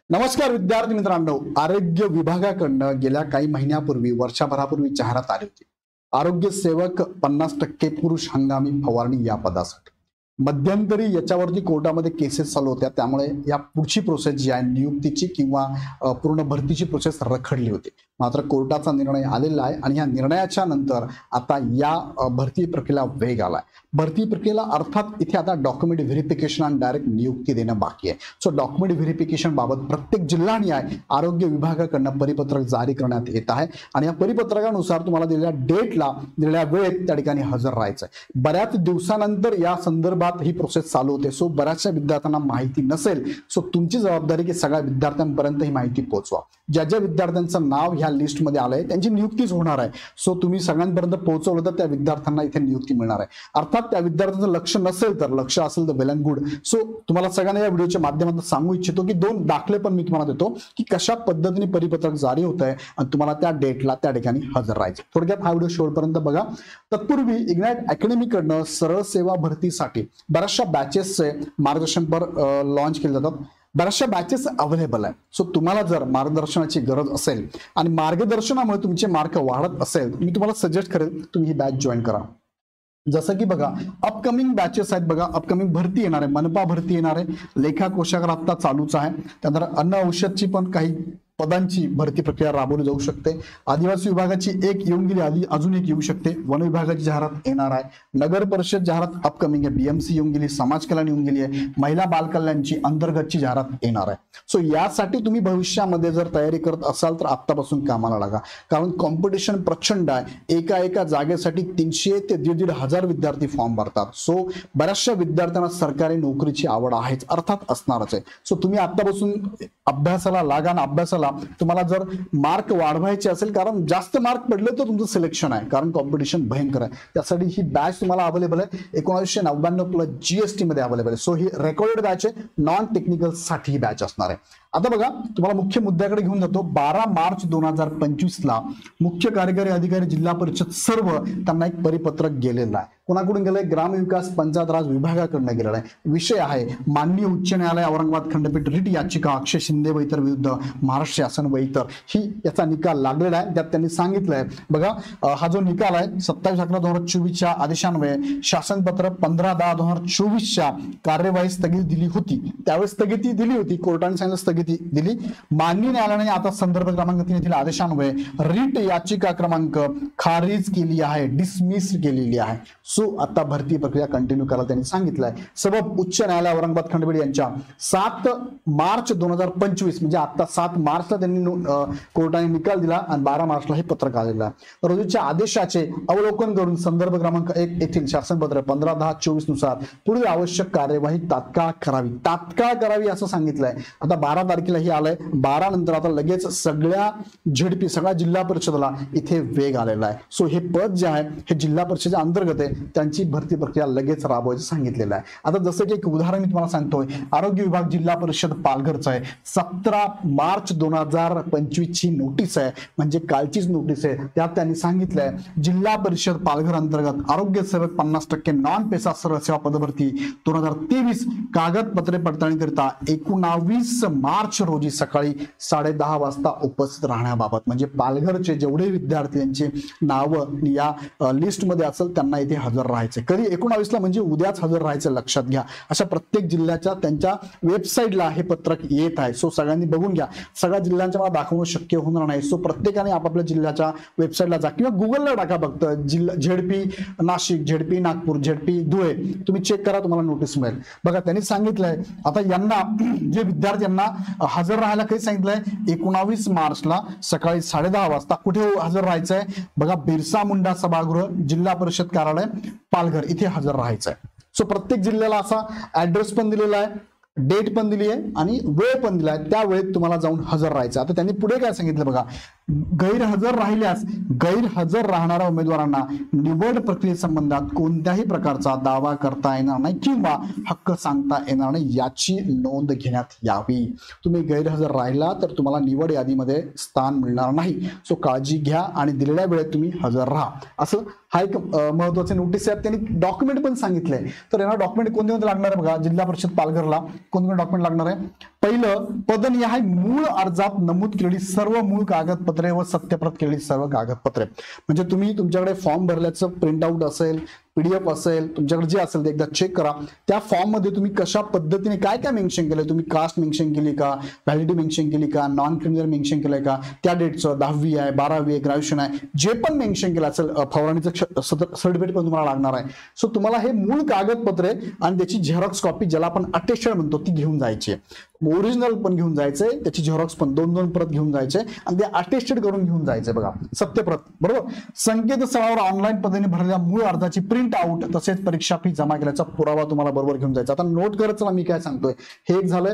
नमस्कार विद्यार्थी मित्रांनो, आरोग्य विभागाकडनं गेल्या काही महिन्यापूर्वी वर्षभरापूर्वी जाहिरात आली होती. आरोग्य सेवक 50% पुरुष हंगामी फवारणी या पदासाठी. मध्यंतरी याच्यावरती कोर्टामध्ये केसेस चालू होत्या, त्यामुळे या पुढची प्रोसेस जी आहे नियुक्तीची किंवा पूर्ण भरतीची प्रोसेस रखडली होती. मात्र कोर्टाचा निर्णय आलेला आहे आणि या निर्णयाच्या नंतर आता या भरती प्रक्रियेला वेग आलाय. भरती प्रक्रियेला अर्थात इथे आता डॉक्युमेंट व्हेरिफिकेशन आणि डायरेक्ट नियुक्ती देणं बाकी आहे. सो डॉक्युमेंट व्हेरिफिकेशन बाबत प्रत्येक जिल्हानिहाय आरोग्य विभागाकडनं परिपत्रक जारी करण्यात येत आहे आणि या परिपत्रकानुसार तुम्हाला दिलेल्या डेटला दिलेल्या वेळेत त्या ठिकाणी हजर राहायचं आहे. बऱ्याच दिवसानंतर या संदर्भात ही प्रोसेस चालू होते. सो बऱ्याचशा विद्यार्थ्यांना माहिती नसेल. सो तुमची जबाबदारी की सगळ्या विद्यार्थ्यांपर्यंत ही माहिती पोहोचवा. ज्या ज्या विद्यार्थ्यांचं नाव ह्या लिस्टमध्ये आलंय त्यांची नियुक्तीच होणार आहे. सो तुम्ही सगळ्यांपर्यंत पोहोचवलं तर त्या विद्यार्थ्यांना इथे नियुक्ती मिळणार आहे. अर्थात त्या विद्यार्थ्यांचं लक्ष नसेल तर, लक्ष असेल तर वेल अँड गुड. सो तुम्हाला सगळ्यांना या व्हिडिओच्या माध्यमातून सांगू इच्छितो की 2 दाखले पण मी तुम्हाला देतो की कशा पद्धतीने परिपत्रक जारी होत आहे आणि तुम्हाला त्या डेटला त्या ठिकाणी हजर राहायचं. थोडक्यात हा व्हिडिओ शेवटपर्यंत बघा. तत्पूर्वी इग्नाइट अकॅडमीकडनं सरळ सेवा भरतीसाठी बऱ्याचशा बॅचेसचे मार्गदर्शनपर लॉन्च केले जातात. बऱ्याचशा बॅचेस अवेलेबल आहे. सो तुम्हाला जर मार्गदर्शनाची गरज असेल आणि मार्गदर्शनामुळे तुमचे मार्क वाढत असेल, मी तुम्हाला सजेस्ट करेन तुम्ही ही बॅच जॉईन करा. जसं की बघा, अपकमिंग बॅचेस आहेत. बघा, अपकमिंग भरती येणार आहे, मनपा भरती येणार आहे, लेखा कोशागार आता चालूच आहे. त्यानंतर अन्न औषधची पण काही पदांची भरती प्रक्रिया राबवली जाऊ शकते. आदिवासी विभागाची एक येऊन गेली, अजून एक येऊ शकते. वन विभागाची जाहिरात येणार आहे. नगर परिषद जाहिरात अपकमिंग आहे. बीएमसी येऊन गेली, समाज कल्याण येऊन गेली आहे. महिला बालकल्याणची अंतर्गतची जाहिरात येणार आहे. सो यासाठी तुम्ही भविष्यामध्ये जर तयारी करत असाल तर आत्तापासून कामाला लागा, कारण कॉम्पिटिशन प्रचंड आहे. एका जागेसाठी 300 ते 1,500 विद्यार्थी फॉर्म भरतात. सो बऱ्याचशा विद्यार्थ्यांना सरकारी नोकरीची आवड आहेच, अर्थात असणारच आहे. सो तुम्ही आत्तापासून अभ्यासाला लागा आणि अभ्यासाला तुम्हाला जर मार्क वाढवायचे असेल, कारण जास्त मार्क पडले तर तुमचं सिलेक्शन आहे, कारण कॉम्पिटिशन भयंकर आहे. त्यासाठी ही बॅच तुम्हाला अवेलेबल आहे. 1999 प्लस जीएसटी मध्ये अवेलेबल आहे. सो ही रेकॉर्डेड बॅच आहे. नॉन टेक्निकल साठी ही बॅच असणार आहे. आता बघा, तुम्हाला मुख्य मुद्द्याकडे घेऊन जातो. 12 मार्च 2025 ला मुख्य कार्यकारी अधिकारी जिल्हा परिषद सर्व त्यांना एक परिपत्रक गेलेलं आहे. कोणाकडून गेलंय? ग्रामविकास पंचायत राज विभागाकडून गेलेला आहे. विषय आहे माननीय उच्च न्यायालय औरंगाबाद खंडपीठ रिट याचिका अक्षय शिंदे व इतर विरुद्ध महाराष्ट्र शासन व इतर ही याचा निकाल लागलेला आहे. त्यात त्यांनी सांगितलंय बघा, हा जो निकाल आहे 27/11/2024 आदेशान्वये शासनपत्र 15/10/2024 कार्यवाही स्थगित दिली होती. त्यावेळेस स्थगिती दिली होती, कोर्टाने सांगितलं स्थगिती दिली. माननीय न्यायालयाने आता संदर्भ क्रमांक 3 येथील आदेशान्वये रिट याचिका क्रमांक खारिज केली आहे, डिसमिस केलेली आहे. सो आता भरती प्रक्रिया कंटिन्यू करायला त्यांनी सांगितलंय. सबब उच्च न्यायालय औरंगाबाद खंडपीठ यांच्या 7 मार्च 2025 म्हणजे आता 7 मार्चला त्यांनी कोर्टाने निकाल दिला आणि 12 मार्चला हे पत्रक आलेलं आहे. रोजीच्या आदेशाचे अवलोकन करून संदर्भ क्रमांक 1 येथील शासनपत्र 15/10/24 नुसार पुढील आवश्यक कार्यवाही तात्काळ करावी असं सांगितलंय. आता 12 तारखेला हे आलंय. 12 नंतर आता लगेच सगळ्या झेडपी सगळ्या जिल्हा परिषदेला इथे वेग आलेला आहे. सो हे पद जे आहे हे जिल्हा परिषदेच्या अंतर्गत आहे, त्यांची भरती प्रक्रिया लगेच राबवायचं सांगितलेलं आहे. आता जसं की एक उदाहरण मी तुम्हाला सांगतोय, आरोग्य विभाग जिल्हा परिषद पालघरचं आहे. 17 मार्च 2025 ची नोटीस आहे, म्हणजे कालचीच नोटीस आहे. त्यात त्यांनी सांगितलंय जिल्हा परिषद पालघर अंतर्गत आरोग्य सेवक 50% नॉन पेसा सरळ सेवा पदभरती 2023 कागदपत्रे पडताळणी करता 19 मार्च रोजी सकाळी 10:30 वाजता उपस्थित राहण्याबाबत. म्हणजे पालघरचे जेवढे विद्यार्थी यांचे नाव या लिस्टमध्ये असेल त्यांना इथे हजर राहायचे. कधी 19 ला म्हणजे उद्याच हजर राहायचं, लक्षात घ्या. अशा प्रत्येक जिल्ह्याच्या त्यांच्या वेबसाईटला हे पत्रक येत आहे. सो सगळ्यांनी बघून घ्या. सगळ्या जिल्ह्यांच्या मला दाखवणं शक्य होणार नाही. सो प्रत्येकाने आपापल्या जिल्ह्याच्या वेबसाईटला जा किंवा गुगलला टाका. फक्त ZP Nashik, ZP Nagpur, ZP Dhule तुम्ही चेक करा, तुम्हाला नोटीस मिळेल. बघा, त्यांनी सांगितलंय आता यांना जे विद्यार्थ्यांना हजर राहायला काही सांगितलंय 19 मार्चला सकाळी 10:30 वाजता कुठे हजर राहायचंय? बघा, बिरसा मुंडा सभागृह जिल्हा परिषद कार्यालय पालघर इथे हजर राहायचंय. सो प्रत्येक जिल्ह्याला असा ऍड्रेस पण दिलेला आहे, डेट पण दिली आहे आणि वेळ पण दिला आहे. त्या वेळेत तुम्हाला जाऊन हजर राहायचं. आता त्यांनी पुढे काय सांगितलं बघा, गैरहजर राहणाऱ्या उमेदवारांना निवड प्रक्रियेसंबंधात कोणत्याही प्रकारचा दावा करता येणार नाही किंवा हक्क सांगता येणार नाही याची नोंद घेण्यात यावी. तुम्ही गैरहजर राहिला तर तुम्हाला निवड यादीमध्ये स्थान मिळणार नाही. सो काळजी घ्या आणि दिलेल्या वेळेत तुम्ही हजर राहा असं हा एक महत्वाचे नोटीस आहे. त्यांनी डॉक्युमेंट पण सांगितलंय. तर यांना डॉक्युमेंट कोणते लागणार आहे बघा. जिल्हा परिषद पालघरला कोणते डॉक्युमेंट लागणार आहे. पहिलं, पदनिहाय मूळ अर्जात नमूद केलेली सर्व मूळ कागदपत्रे व सत्यप्रत केलेली सर्व कागदपत्रे. म्हणजे तुम्ही तुमच्याकडे फॉर्म भरल्याचं प्रिंटआउट असेल, PDF असेल, तुमच्याकडे जे असेल ते एकदा चेक करा. त्या फॉर्म मध्ये तुम्ही कशा पद्धतीने काय काय मेन्शन केलंय, तुम्ही कास्ट मेन्शन केली का, व्हॅलिडिटी मेन्शन केली का, नॉन क्रिमिनल मेन्शन केलंय का, त्या डेटचं 10वी आहे, 12वी आहे, ग्रॅज्युएशन आहे, जे पण मेन्शन केलं असेल फवारणीचं सर्टिफिकेट पण तुम्हाला लागणार आहे. सो तुम्हाला हे मूळ कागदपत्रे आणि त्याची झेरॉक्स कॉपी ज्याला आपण अटेस्टेड म्हणतो ती घेऊन जायची. ओरिजिनल पण घेऊन जायचंय, त्याची झेरॉक्स पण 2-2 प्रत घेऊन जायचे आणि ते अटेस्टेड करून घेऊन जायचंय बघा, सत्यप्रत. बरोबर. संकेतस्थळावर ऑनलाईन पद्धतीने भरलेल्या मूळ अर्जाची प्रिंट आउट तसेच परीक्षा फी जमा केल्याचा पुरावा तुम्हाला बरोबर घेऊन जायचा. आता नोट करत चला मी काय सांगतोय. हे एक झालंय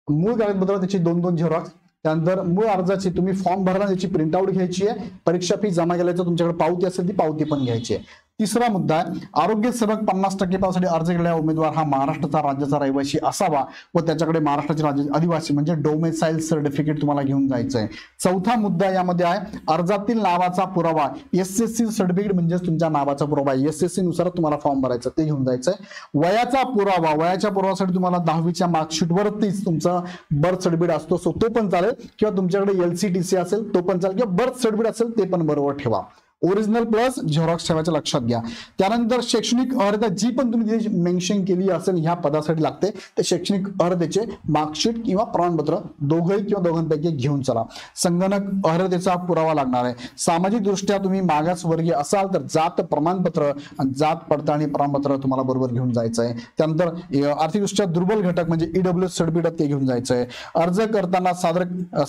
मूळ कागदपत्र, त्याची 2-2 झेरॉक्स. त्यानंतर मूळ अर्जाची तुम्ही फॉर्म भरला त्याची प्रिंटआउट घ्यायची आहे. परीक्षा फी जमा केल्याचं तुमच्याकडे पावती असेल ती पावती पण घ्यायची आहे. तिसरा मुद्दा आहे, आरोग्य सेवक 50% पदासाठी अर्ज केलेला उमेदवार हा महाराष्ट्राचा राज्याचा रहिवासी असावा व त्याच्याकडे महाराष्ट्राचे राज्य आदिवासी म्हणजे डोमेसाईल सर्टिफिकेट तुम्हाला घेऊन जायचं आहे. चौथा मुद्दा यामध्ये आहे, अर्जातील नावाचा पुरावा. SSC सर्टिफिकेट म्हणजे तुमच्या नावाचा पुरावा. SSC नुसार तुम्हाला फॉर्म भरायचा, ते घेऊन जायचं आहे. वयाचा पुरावा. वयाच्या पुराव्यासाठी तुम्हाला 10वीच्या मार्कशीटवरतीच तुमचा बर्थ सर्टिफिकेट असतो, सो तो पण चालेल, किंवा तुमच्याकडे LCTC असेल तो पण चालेल, किंवा बर्थ सर्टिफिकेट असेल ते पण बरोबर ठेवा. ओरिजिनल प्लस झेरॉक्स ठेवायचं लक्षात घ्या. त्यानंतर शैक्षणिक अर्हता जी पण तुम्ही मेन्शन केली असेल ह्या पदासाठी लागते, ते शैक्षणिक अर्हतेचे मार्कशीट किंवा प्रमाणपत्र दोघंही किंवा दोघांपैकी घेऊन चला. संगणक अर्हतेचा पुरावा लागणार आहे. सामाजिक दृष्ट्या तुम्ही मागासवर्गीय असाल तर जात प्रमाणपत्र आणि जात पडताळणी प्रमाणपत्र तुम्हाला बरोबर घेऊन जायचं आहे. त्यानंतर आर्थिकदृष्ट्या दुर्बल घटक म्हणजे EWS सर्टिफिकेट ते घेऊन जायचं आहे. अर्ज करताना सादर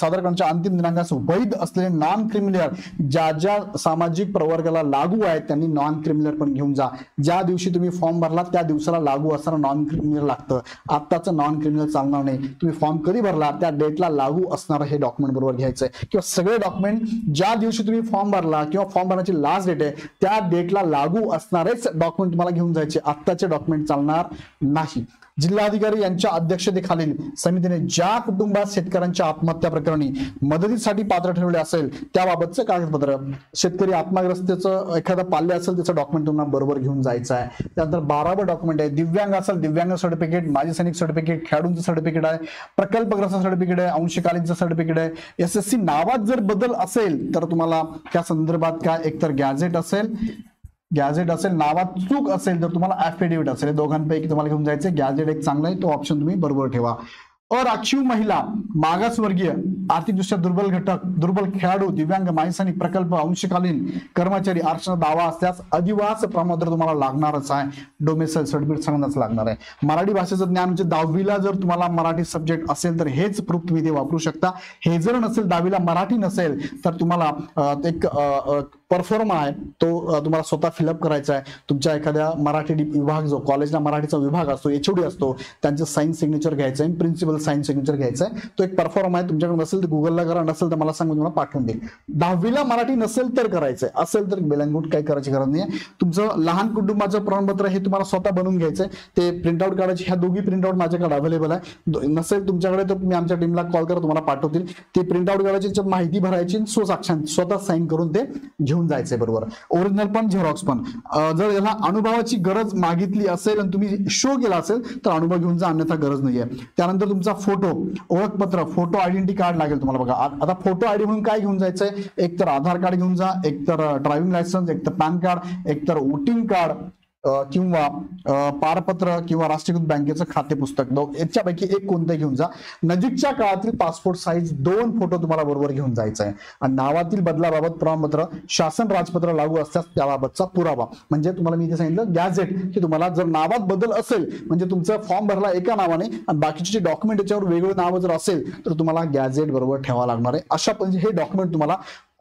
करण्याच्या अंतिम दिनांकास वैध असलेले नॉन क्रिमिनल ज्या सामाजिक प्रवर्गाला लागू आहेत त्यांनी नॉन क्रिमिनल पण घेऊन जा. ज्या दिवशी तुम्ही फॉर्म भरला त्या दिवसाला लागू असणारं नॉन क्रिमिनल लागतं. आत्ताचं नॉन क्रिमिनल चालणार नाही. तुम्ही फॉर्म कधी भरला त्या डेटला लागू असणारं हे डॉक्युमेंट बरोबर घ्यायचंय, किंवा सगळे डॉक्युमेंट ज्या दिवशी तुम्ही फॉर्म भरला किंवा फॉर्म भरण्याची लास्ट डेट आहे त्या डेटला लागू असणारेच डॉक्युमेंट तुम्हाला घेऊन जायचे. आत्ताचे डॉक्युमेंट चालणार नाही. जिल्हाधिकारी यांच्या अध्यक्षतेखालील समितीने ज्या कुटुंबात शेतकऱ्यांच्या आत्महत्या प्रकरणी मदतीसाठी पात्र ठरवले असेल त्याबाबतचं कागदपत्र, शेतकरी आत्मग्रस्तेचं एखादा पाल्य असेल त्याचं डॉक्युमेंट तुम्हाला बरोबर घेऊन जायचं आहे. त्यानंतर 12वं डॉक्युमेंट आहे, दिव्यांग असेल दिव्यांग सर्टिफिकेट, माजी सैनिक सर्टिफिकेट, खेळाडूंचं सर्टिफिकेट आहे, प्रकल्पग्रस्त सर्टिफिकेट आहे, अंशकालीनचं सर्टिफिकेट आहे. SSC नावात जर बदल असेल तर तुम्हाला त्या संदर्भात काय एकतर गॅझेट असेल, नावात चूक असेल तर तुम्हाला ऍफिडेव्हिट असेल, दोघांपैकी तुम्हाला घेऊन जायचं. गॅझेट एक चांगला आहे, तो ऑप्शन तुम्ही बरोबर ठेवा. अराखीव महिला, मागासवर्गीय, आर्थिकदृष्ट्या दुर्बल घटक, दुर्बल खेळाडू, दिव्यांग, माजी सैनिक, प्रकल्प, अंशकालीन कर्मचारी आरक्षणाचा दावा असल्यास अधिवास प्रमाणपत्र तुम्हाला लागणारच आहे. डोमेसाईल सर्टिफिकेट सांगण्याच लागणार आहे. मराठी भाषेचं ज्ञान म्हणजे 10वीला जर तुम्हाला मराठी सब्जेक्ट असेल तर हेच प्रूफ तुम्ही ते वापरू शकता. हे जर नसेल, 10वीला मराठी नसेल तर तुम्हाला एक परफॉर्मा आहे तो तुम्हाला स्वतः फिलअप करायचा आहे. तुमच्या एखाद्या मराठी विभाग जो कॉलेजला मराठीचा विभाग असतो, HOD असतो, त्यांचं साईन सिग्नेचर घ्यायचं आहे, प्रिन्सिपल साईन सिग्नेचर घ्यायचं आहे. तो एक परफॉर्म आहे. तुमच्याकडे नसेल तर गुगलला करा, नसेल तर मला सांगून तुम्हाला पाठवून देईल. 10वीला मराठी नसेल तर करायचंय, असेल तर बेलंगूट काही करायची गरज नाही. तुमचं लहान कुटुंबाचं प्रमाणपत्र हे तुम्हाला स्वतः बनवून घ्यायचंय. ते प्रिंटआउट काढायचे. ह्या दोघी प्रिंटआउट माझ्याकडे अवेलेबल आहे. नसेल तुमच्याकडे तर मी आमच्या टीमला कॉल करा, तुम्हाला पाठवतील. ते प्रिंटआउट काढायची, त्याच्यात माहिती भरायची, स्वतः साईन करून ते घेऊन जायचंय. बरोबर. ओरिजिनल पण झेरॉक्स पण. जर याला अनुभवाची गरज मागितली असेल आणि तुम्ही शो केला असेल तर अनुभव घेऊन जा, अन्यथा गरज नाहीये. त्यानंतर तुमचा फोटो, ओळखपत्र, फोटो आयडेंटिटी कार्ड लागेल तुम्हाला बघा. आता फोटो आयडी म्हणून काय घेऊन जायचंय, एक तर आधार कार्ड घेऊन जा, एक तर ड्रायव्हिंग लायसन्स, एक तर पॅन कार्ड, एक तर वोटिंग कार्ड किंवा पारपत्र किंवा राष्ट्रीयकृत बँकेचं खाते पुस्तक, याच्यापैकी एक कोणतं घेऊन जा. नजीकच्या काळातील पासपोर्ट साईज 2 फोटो तुम्हाला बरोबर घेऊन जायचा आहे. आणि नावातील बदलाबाबत प्रमाणपत्र, शासन राजपत्र लागू असल्यास त्याबाबतचा पुरावा. म्हणजे तुम्हाला मी इथे सांगितलं गॅझेट, की तुम्हाला जर नावात बदल असेल म्हणजे तुमचा फॉर्म भरला एका नावाने आणि बाकीचे जे डॉक्युमेंट याच्यावर वेगळं नाव जर असेल तर तुम्हाला गॅझेट बरोबर ठेवावं लागणार आहे. अशा म्हणजे हे डॉक्युमेंट तुम्हाला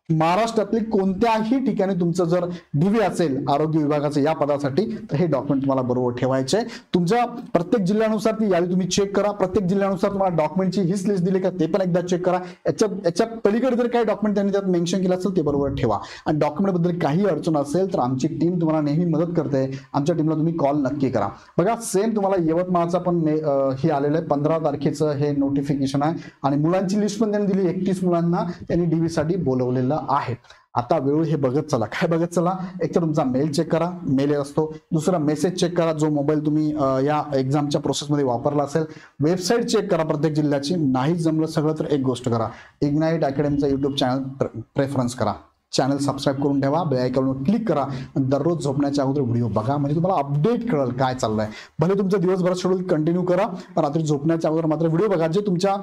महाराष्ट्रातली कोणत्याही ठिकाणी तुमचं जर DV असेल आरोग्य विभागाचं या पदासाठी तर हे डॉक्युमेंट तुम्हाला बरोबर ठेवायचे. तुमच्या प्रत्येक जिल्ह्यानुसार ती यादी तुम्ही चेक करा. प्रत्येक जिल्ह्यानुसार तुम्हाला डॉक्युमेंटची हीच लिस्ट दिली का ते पण एकदा चेक करा. याच्या पलीकडे जर काही डॉक्युमेंट त्यांनी त्यात मेन्शन केलं असेल ते बरोबर ठेवा. आणि डॉक्युमेंट बद्दल काही अडचण असेल तर आमची टीम तुम्हाला नेहमी मदत करते. आमच्या टीमला तुम्ही कॉल नक्की करा. बघा सेम तुम्हाला यवतमाळचा पण हे आलेलं आहे, 15 तारखेचं हे नोटिफिकेशन आहे. आणि मुलांची लिस्ट पण त्यांनी दिली, 31 मुलांना त्यांनी DV साठी बोलवलेलं झालेलं आहे. आता वेळोवेळी हे बघत चला. काय बघत चला? एक तर तुमचा मेल चेक करा, मेल असतो. दुसरा मेसेज चेक करा, जो मोबाईल तुम्ही या एक्झामच्या प्रोसेसमध्ये वापरला असेल. वेबसाईट चेक करा प्रत्येक जिल्ह्याची. नाही जमलं सगळं तर एक गोष्ट करा, इग्नाइट अकॅडमीचा युट्यूब चॅनल प्रेफरन्स करा. चॅनल सबस्क्राईब करून ठेवा, बेल आयकॉनवर क्लिक करा. दररोज झोपण्याच्या अगोदर व्हिडिओ बघा, म्हणजे तुम्हाला अपडेट कळेल काय चाललंय. भले तुमचं दिवसभरात शेड्यूल कंटिन्यू करा, पण रात्री झोपण्याच्या अगोदर मात्र व्हिडिओ बघा. जे तुमच्या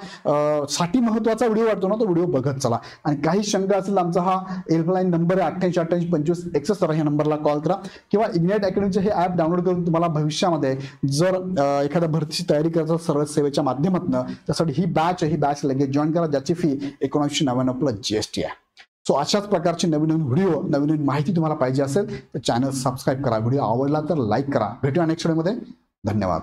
साठी महत्त्वाचा व्हिडिओ वाटतो ना, तो व्हिडिओ बघत चला. आणि काही शंका असेल, आमचा हा हेल्पलाईन नंबर आहे 88882561. ह्या नंबरला कॉल करा, किंवा इग्नाइट अकॅडमीचे हे ॲप डाउनलोड करून तुम्हाला भविष्यामध्ये जर एखाद्या भरतीची तयारी करायचं सरळ सेवेच्या माध्यमातून, त्यासाठी ही बॅच लगेच जॉईन करा, ज्याची फी 1999 GST आहे. सो अशाच प्रकारचे नवीन व्हिडिओ, नवीन माहिती तुम्हाला पाहिजे असेल तर चॅनल सबस्क्राईब करा. व्हिडिओ आवडला तर लाईक करा. भेटूया नेक्स्ट व्हिडिओमध्ये. धन्यवाद.